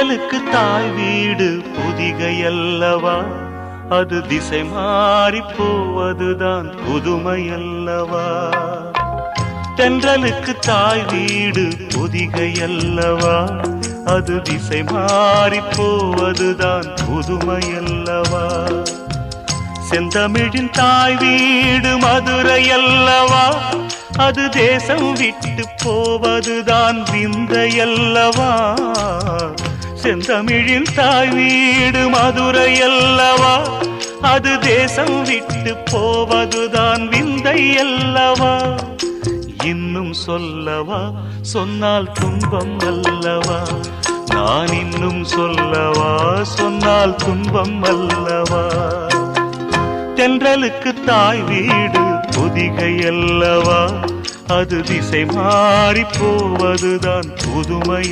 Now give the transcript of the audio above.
தென்றலுக்கு தாய் வீடு பொதிகை அல்லவா, அது திசை மாறி போவதுதான் புதுமை அல்லவா. தென்றலுக்கு தாய் வீடு பொதிகை அல்லவா, அது திசை மாறி போவதுதான் புதுமை அல்லவா. செந்தமிழின் தாய் வீடு மதுரை அல்லவா, அது தேசம் விட்டு போவதுதான் விந்தை அல்லவா. செந்தமிழின் தாய் வீடு மதுரை அல்லவா, அது தேசம் விட்டு போவதுதான் விந்தை அல்லவா. இன்னும் சொல்லவா, சொன்னால் துன்பம் அல்லவா. நான் இன்னும் சொல்லவா, சொன்னால் துன்பம் அல்லவா. தென்றலுக்கு தாய் வீடு பொதிகை அல்லவா, அது திசை மாறி போவதுதான் புதுமை.